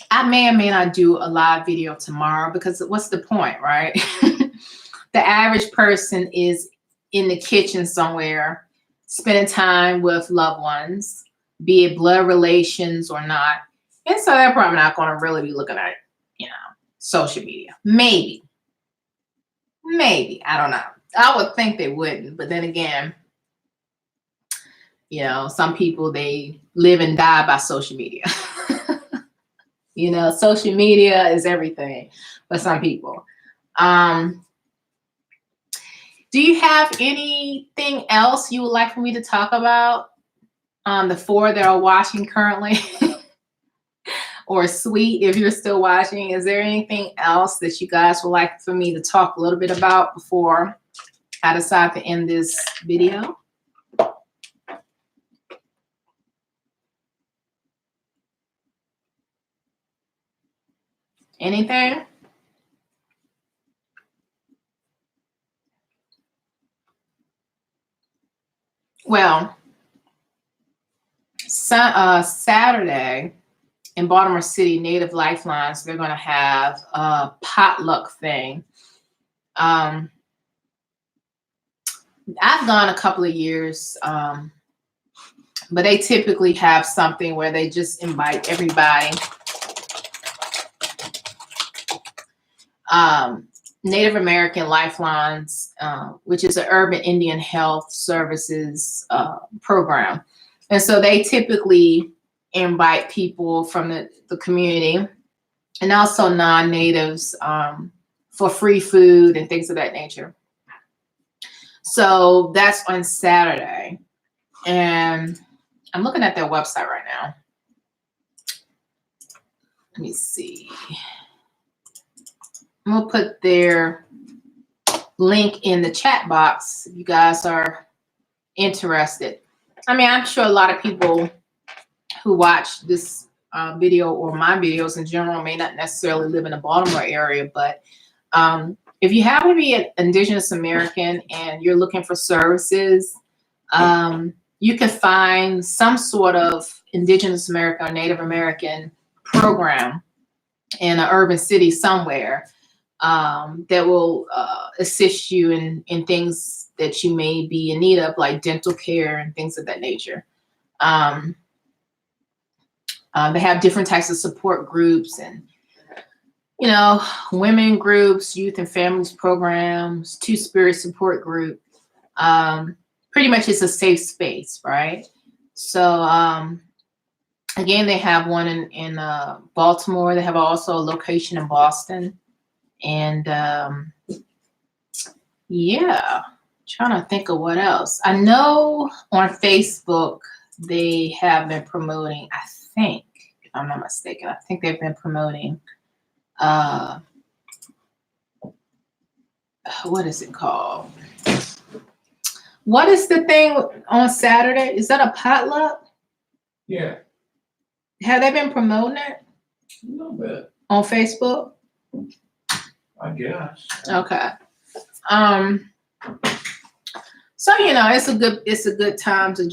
Speaker 1: I may or may not do a live video tomorrow because what's the point, right? The average person is in the kitchen somewhere, spending time with loved ones, be it blood relations or not. And so they're probably not going to really be looking at, you know, social media. Maybe, I don't know. I would think they wouldn't, but then again, you know, some people, they live and die by social media. You know, social media is everything for some people. Do you have anything else you would like for me to talk about? The four that are watching currently, or Sweet, if you're still watching, is there anything else that you guys would like for me to talk a little bit about before I decide to end this video? Anything? Well, Saturday, in Baltimore City, Native Lifelines, they're going to have a potluck thing. I've gone a couple of years, but they typically have something where they just invite everybody. Native American Lifelines, which is an urban Indian health services program. And so they typically invite people from the community and also non-natives for free food and things of that nature. So that's on Saturday. And I'm looking at their website right now. Let me see. I'm going to put their link in the chat box if you guys are interested. I mean, I'm sure a lot of people who watch this video or my videos in general may not necessarily live in the Baltimore area, but if you happen to be an Indigenous American and you're looking for services, you can find some sort of Indigenous American or Native American program in an urban city somewhere that will assist you in things that you may be in need of, like dental care and things of that nature. They have different types of support groups and, you know, women groups, youth and families programs, Two-Spirit support group. Pretty much it's a safe space, right? So again, they have one in Baltimore. They have also a location in Boston. And yeah, trying to think of what else. I know on Facebook they have been promoting, I think, if I'm not mistaken, I think they've been promoting what is it called? What is the thing on Saturday? Is that a potluck?
Speaker 2: Yeah.
Speaker 1: Have they been promoting it?
Speaker 2: A little bit.
Speaker 1: On Facebook?
Speaker 2: I guess.
Speaker 1: Okay. So, you know, it's a good time to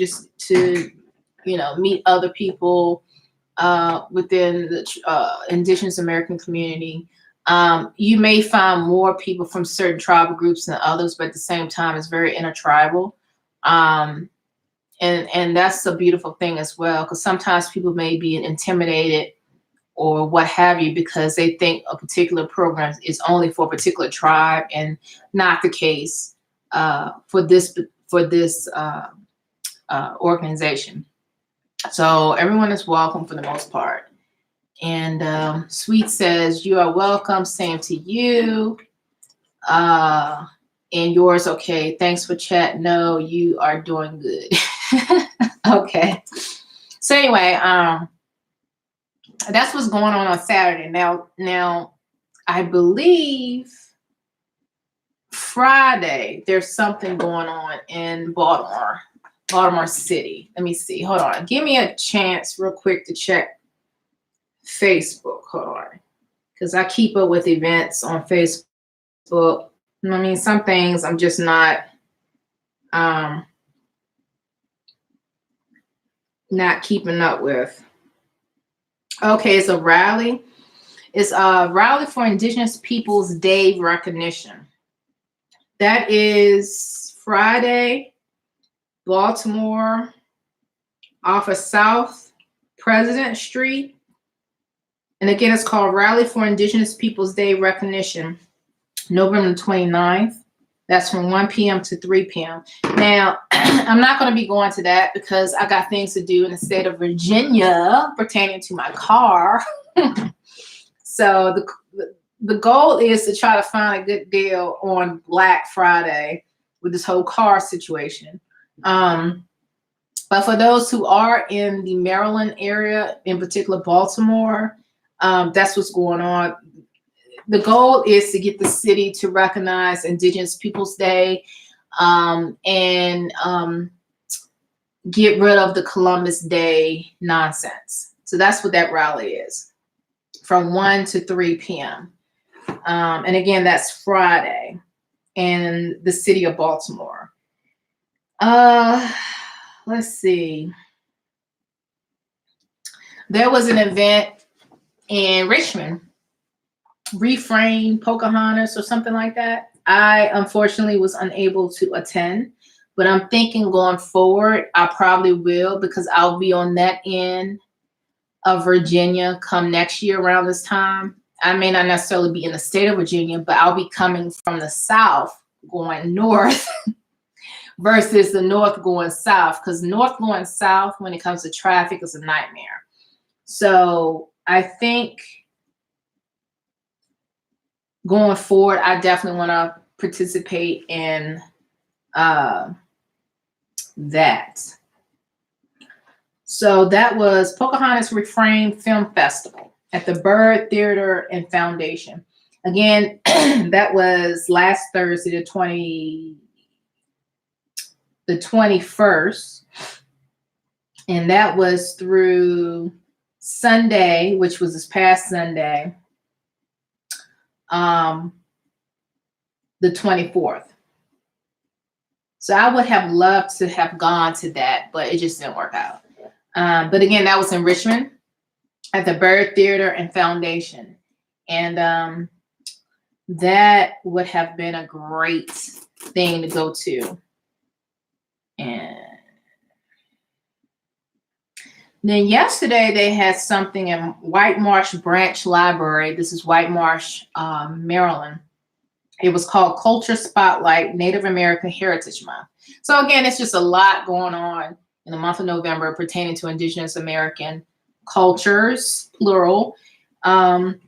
Speaker 1: you know, meet other people within the Indigenous American community. You may find more people from certain tribal groups than others, but at the same time, it's very intertribal. And that's a beautiful thing as well, because sometimes people may be intimidated or what have you because they think a particular program is only for a particular tribe, and not the case for this organization. So everyone is welcome for the most part. And Sweet says, you are welcome. Same to you. And yours, okay. Thanks for chat. No, you are doing good. Okay. So anyway, that's what's going on Saturday. Now, I believe Friday there's something going on in Baltimore City. Let me see. Hold on. Give me a chance real quick to check Facebook. Hold on. Because I keep up with events on Facebook. I mean, some things I'm just not keeping up with. Okay, it's a rally. It's a rally for Indigenous Peoples Day recognition. That is Friday, Baltimore, off of South President Street. And again, it's called Rally for Indigenous Peoples Day Recognition, November 29th. That's from 1 p.m. to 3 p.m. Now, I'm not going to be going to that because I got things to do in the state of Virginia pertaining to my car. So the goal is to try to find a good deal on Black Friday with this whole car situation. But for those who are in the Maryland area, in particular Baltimore, that's what's going on. The goal is to get the city to recognize Indigenous Peoples Day and get rid of the Columbus Day nonsense. So that's what that rally is, from 1 to 3 p.m. And again, that's Friday in the city of Baltimore. Let's see. There was an event in Richmond, Reframe Pocahontas or something like that. I unfortunately was unable to attend, but I'm thinking going forward, I probably will because I'll be on that end of Virginia come next year around this time. I may not necessarily be in the state of Virginia, but I'll be coming from the south going north versus the north going south, because north going south when it comes to traffic is a nightmare. So I think going forward, I definitely want to participate in that. So that was Pocahontas Reframe Film Festival at the Byrd Theater and Foundation. Again, that was last Thursday, the 21st. And that was through Sunday, which was this past Sunday, the 24th. So I would have loved to have gone to that, but it just didn't work out. But again, that was in Richmond at the Byrd Theater and Foundation. And that would have been a great thing to go to. And then yesterday they had something in White Marsh Branch Library. This is White Marsh, Maryland. It was called Culture Spotlight Native American Heritage Month. So again, it's just a lot going on in the month of November pertaining to Indigenous American cultures, plural. And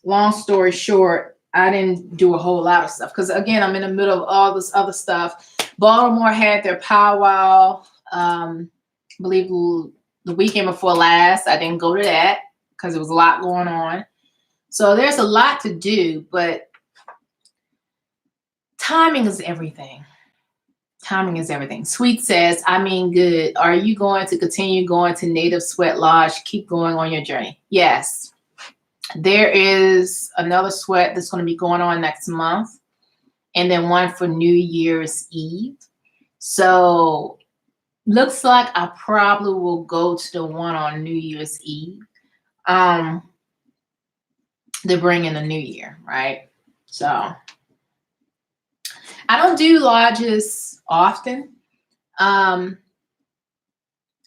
Speaker 1: long story short, I didn't do a whole lot of stuff because again, I'm in the middle of all this other stuff. Baltimore had their powwow, I believe the weekend before last. I didn't go to that because there was a lot going on. So there's a lot to do, but timing is everything. Timing is everything. Sweet says, I mean, good. Are you going to continue going to Native Sweat Lodge? Keep going on your journey. Yes. There is another sweat that's going to be going on next month, and then one for New Year's Eve. So looks like I probably will go to the one on New Year's Eve. They're bringing the new year, right? So I don't do lodges often.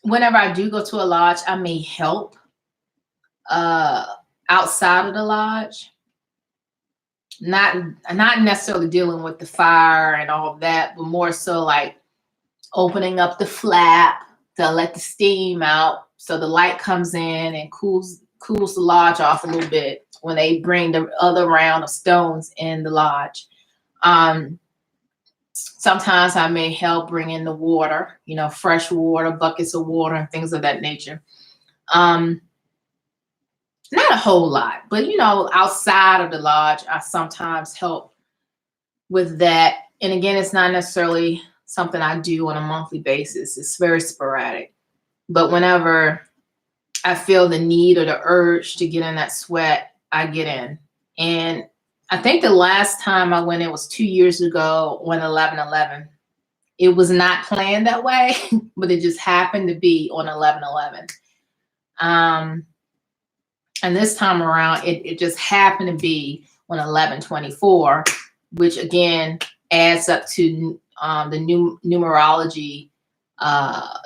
Speaker 1: Whenever I do go to a lodge, I may help outside of the lodge. Not necessarily dealing with the fire and all of that, but more so like opening up the flap to let the steam out so the light comes in and cools the lodge off a little bit when they bring the other round of stones in the lodge. Sometimes I may help bring in the water, fresh water, buckets of water and things of that nature. Not a whole lot, but outside of the lodge, I sometimes help with that. And again, it's not necessarily something I do on a monthly basis. It's very sporadic. But whenever I feel the need or the urge to get in that sweat, I get in. And I think the last time I went in was 2 years ago on 11/11. It was not planned that way, but it just happened to be on 11/11. And this time around, it just happened to be on 11/24, which again adds up to the numerology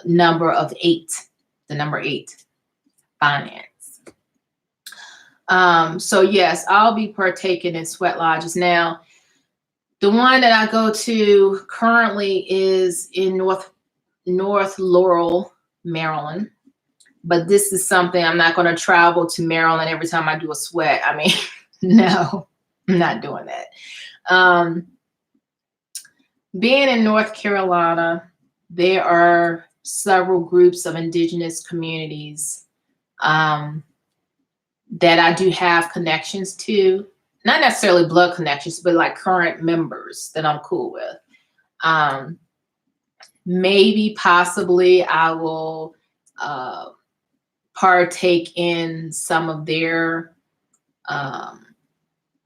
Speaker 1: number of 8, the number 8, finance. So yes, I'll be partaking in sweat lodges. Now, the one that I go to currently is in North Laurel, Maryland. But this is something I'm not going to travel to Maryland every time I do a sweat. I mean, no, I'm not doing that. Being in North Carolina, there are several groups of indigenous communities that I do have connections to. Not necessarily blood connections, but like current members that I'm cool with. Maybe, possibly, I will partake in some of their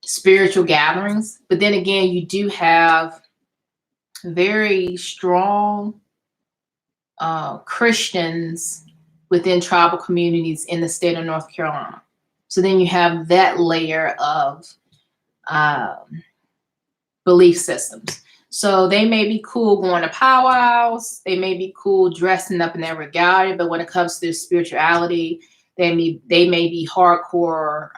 Speaker 1: spiritual gatherings. But then again, you do have very strong Christians within tribal communities in the state of North Carolina. So then you have that layer of belief systems. So they may be cool going to powwows, they may be cool dressing up in their regalia, but when it comes to their spirituality, they may be hardcore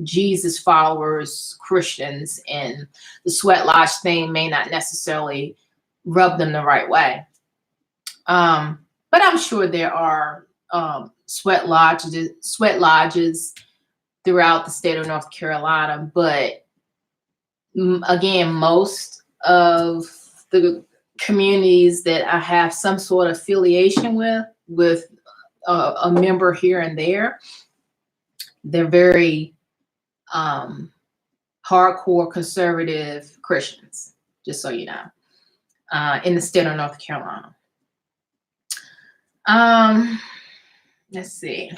Speaker 1: Jesus followers, Christians, and the sweat lodge thing may not necessarily rub them the right way. But I'm sure there are sweat lodges throughout the state of North Carolina. But again, most of the communities that I have some sort of affiliation with a member here and there, they're very hardcore conservative Christians, just so you know, in the state of North Carolina. Let's see.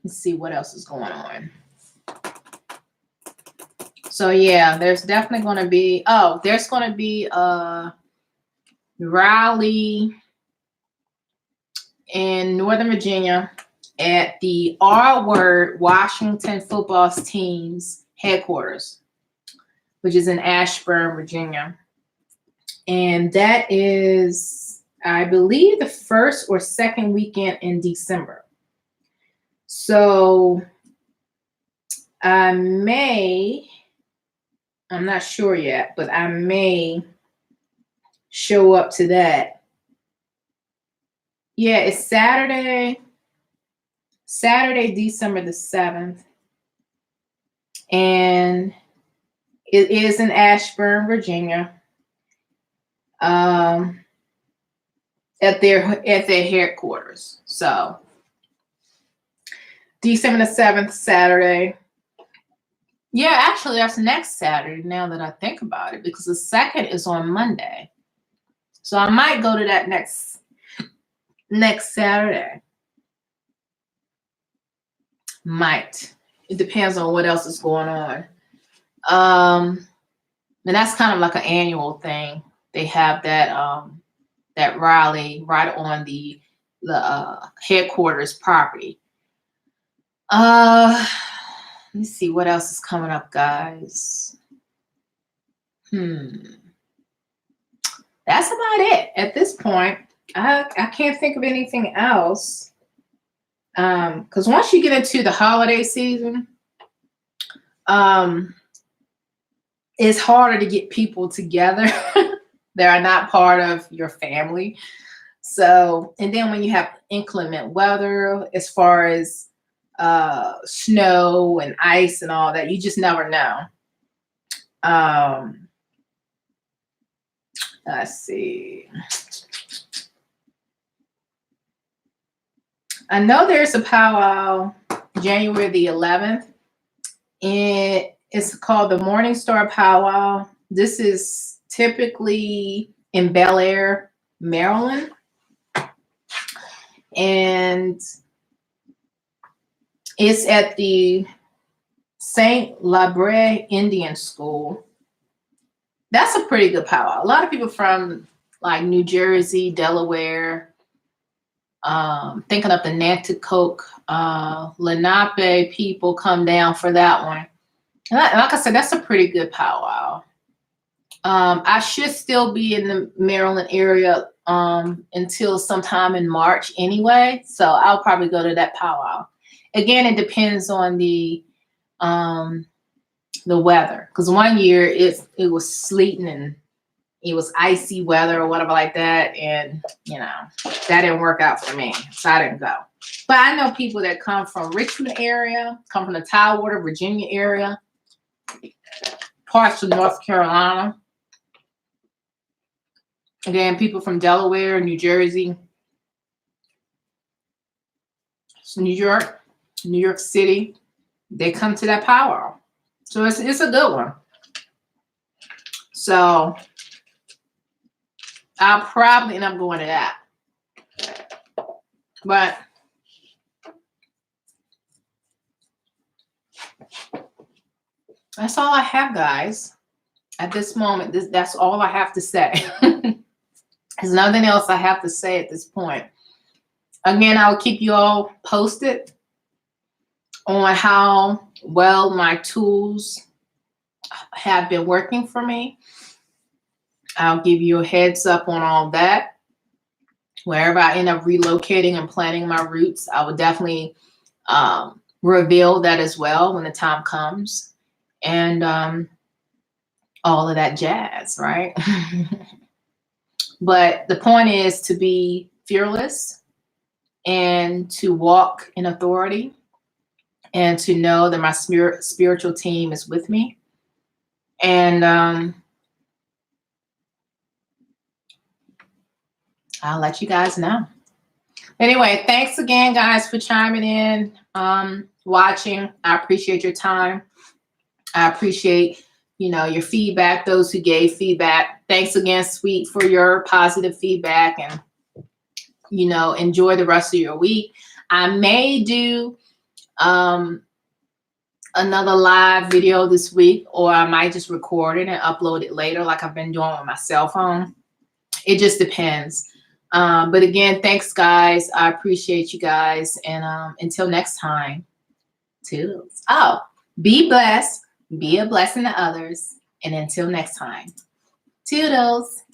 Speaker 1: Let's see what else is going on. So yeah, there's definitely going to be, there's going to be a rally in Northern Virginia at the R-Word Washington football team's headquarters, which is in Ashburn, Virginia. And that is, I believe, the first or second weekend in December. So I'm not sure yet, but I may show up to that. Yeah, it's Saturday, December the 7th. And it is in Ashburn, Virginia. At their headquarters. So December the 7th, Saturday. Yeah, actually that's next Saturday now that I think about it, because the 2nd is on Monday. So I might go to that next Saturday. Might. It depends on what else is going on. And that's kind of like an annual thing. They have that rally right on the headquarters property. Let me see what else is coming up, guys. That's about it at this point. I can't think of anything else. Because once you get into the holiday season, it's harder to get people together that are not part of your family. So, and then when you have inclement weather, as far as snow and ice and all that, you just never know. Let's see. I know there's a powwow January the 11th. It's called the Morning Star Powwow. This is typically in Bel Air, Maryland. And it's at the St. Labre Indian School. That's a pretty good powwow. A lot of people from like New Jersey, Delaware, thinking of the Nanticoke, Lenape people come down for that one. And like I said, that's a pretty good powwow. I should still be in the Maryland area until sometime in March anyway. So I'll probably go to that powwow. Again, it depends on the weather. Because one year it was sleeting and it was icy weather or whatever like that. And, that didn't work out for me. So I didn't go. But I know people that come from Richmond area, come from the Tidewater, Virginia area, parts of North Carolina. Again, people from Delaware, New Jersey, New York City, they come to that powwow. So it's a good one. So I'll probably end up going to that. But that's all I have, guys. At this moment, that's all I have to say. There's nothing else I have to say at this point. Again, I'll keep you all posted on how well my tools have been working for me. I'll give you a heads up on all that. Wherever I end up relocating and planting my roots, I will definitely reveal that as well when the time comes. And all of that jazz, right? But the point is to be fearless and to walk in authority and to know that my spiritual team is with me. And I'll let you guys know. Anyway, thanks again, guys, for chiming in, watching. I appreciate your time. I appreciate, your feedback, those who gave feedback. Thanks again, Sweet, for your positive feedback, and, enjoy the rest of your week. I may do another live video this week, or I might just record it and upload it later like I've been doing with my cell phone. It just depends. But again, thanks, guys. I appreciate you guys. And until next time, toodles. Oh, be blessed. Be a blessing to others. And until next time, toodles.